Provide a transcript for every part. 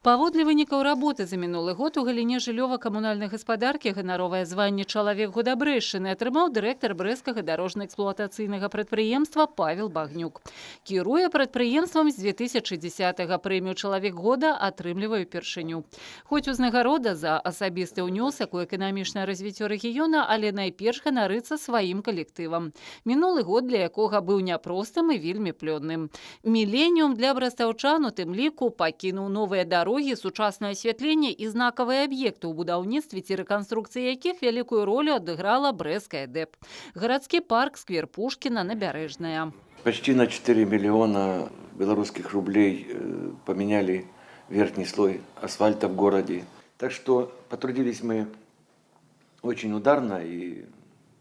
Паводле вынікаў работы за мінулы год у галіне жыллёва-камунальнай гаспадаркі ганаровае званне «Чалавек года Брэшчыны» атрымаў дырэктар брэсцкага дарожна-эксплуатацыйнага прадпрыемства Павел Багнюк. Кіруе прадпрыемствам з 2010-го, прэмію «Чалавек года» атрымлівае ўпершыню. Хоць узнагарода за асабісты ўнёсак у эканамічнае развіццё рэгіёна, але найперш ганарыцца сваім калектывам. Мінулы год для якога быў няпростым і вельмі плённым. Міленіум для брэстаўчан у тым ліку пакінуў новыя дарогі, сучаснае асвятленне і знакавыя аб'екты ў будаўніцтве ці рэканструкцыі якіх вялікую ролю адыграла брэсцкая дэп. Гарадскі парк, сквер Пушкіна, Набярэжная. Почти на 4 миллиона белорусских рублей поменяли верхний слой асфальта в городе. Так что потрудились мы очень ударно, и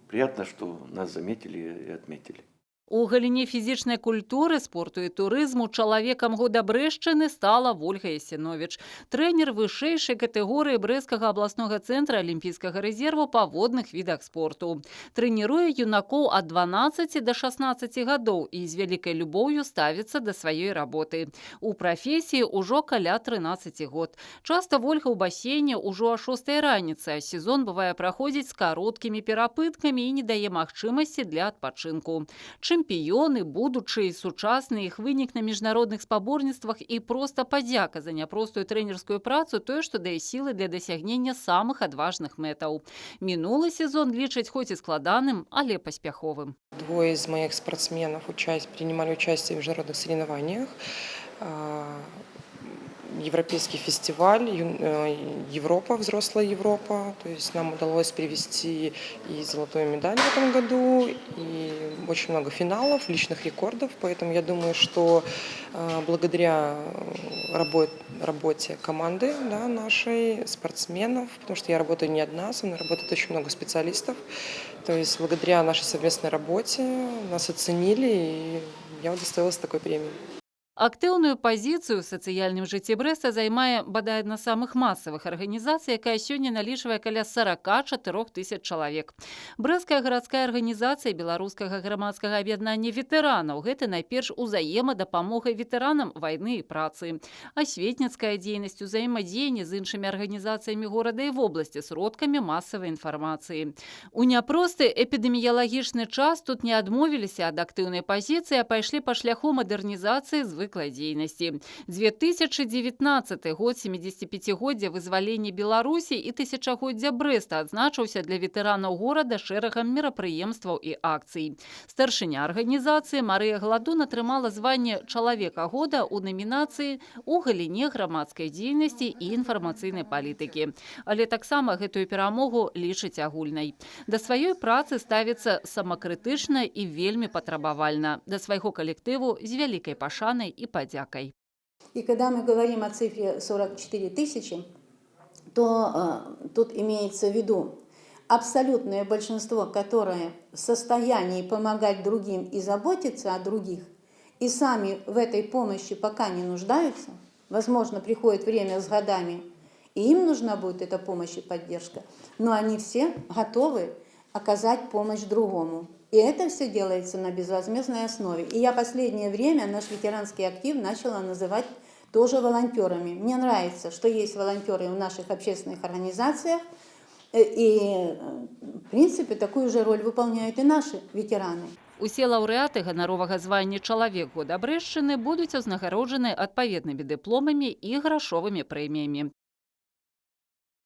приятно, что нас заметили и отметили. У галіне фізічнай культуры, спорту і турызму чалавекам года Брэшчыны стала Вольга Ясіновіч, трэнер вышэйшай катэгорыі Брэсцкага абласнога цэнтра алімпійскага рэзерву па водных відах спорту. Трэніруе юнакоў ад 12 да 16 гадоў і з вялікай любоўю ставіцца да сваёй работы. У прафесіі ўжо каля 13 год. Часта Вольга ў басейне ўжо а 6 раніцы, а сезон бывае праходзіць з кароткімі перапыткамі і не дае магчымасці для адпачынку. Чэмпіёны, будучыя і сучасныя, іх вынік на міжнародных спаборніцтвах і проста падзяка за няпростую трэнерскую працу тое, што дае сілы для дасягнення самых адважных мэтаў. Мінулы сезон лічаць хоць і складаным, але паспяховым. Двое из моих спортсменов принимали участие в международных соревнованиях. Европейский фестиваль, Европа, взрослая Европа. То есть нам удалось привезти и золотую медаль в этом году, и очень много финалов, личных рекордов. Поэтому я думаю, что благодаря работе команды, да, нашей, спортсменов, потому что я работаю не одна, со мной работает очень много специалистов. То есть благодаря нашей совместной работе нас оценили, и я удостоилась такой премии. Актыўную пазіцыю ў сацыяльным жыцці Брэста займае бадай адна з самых масавых арганізацый, якая сёння налічвае каля 44 тысяч чалавек. Брэсцкая гарадская арганізацыя беларускага грамадскага аб'яднання ветэранаў. Гэта найперш узаемадапамога ветэранам вайны і працы. Асветніцкая дзейнасць, узаемадзеянне з іншымі арганізацыямі горада і вобласці, сродкамі масавай інфармацыі. У няпросты эпідэміялагічны час тут не адмовіліся ад актыўнай пазіцыі, а пайшлі па шляху мадэрнізацыі звыклай дзейнасці. 2019 год, 75-годдзя вызвалення Беларусі і тысячагоддзя Брэста адзначыўся для ветэранаў горада шэрагам мерапрыемстваў і акцый. Старшыня арганізацыі Марыя Гладун атрымала званне «Чалавека года» ў намінацыі ў галіне грамадскай дзейнасці і інфармацыйнай палітыкі. Але таксама гэтую перамогу лічыць агульнай. Да сваёй працы ставіцца самакрытычна і вельмі патрабавальна. Да свайго калектыву з вялікай пашанай и подякой. И когда мы говорим о цифре 44 тысячи, то тут имеется в виду абсолютное большинство, которое в состоянии помогать другим и заботиться о других, и сами в этой помощи пока не нуждаются, возможно, приходит время с годами, и им нужна будет эта помощь и поддержка, но они все готовы оказать помощь другому. И это все делается на безвозмездной основе. И я последнее время наш ветеранский актив начала называть тоже волонтерами. Мне нравится, что есть волонтеры в наших общественных организациях. И, в принципе, такую же роль выполняют и наши ветераны. Усе лаўрэаты ганаровага звання «Чалавек года Брэшчыны» будуць узнагароджаны адпаведнымі дыпломамі і грашовымі прэміямі.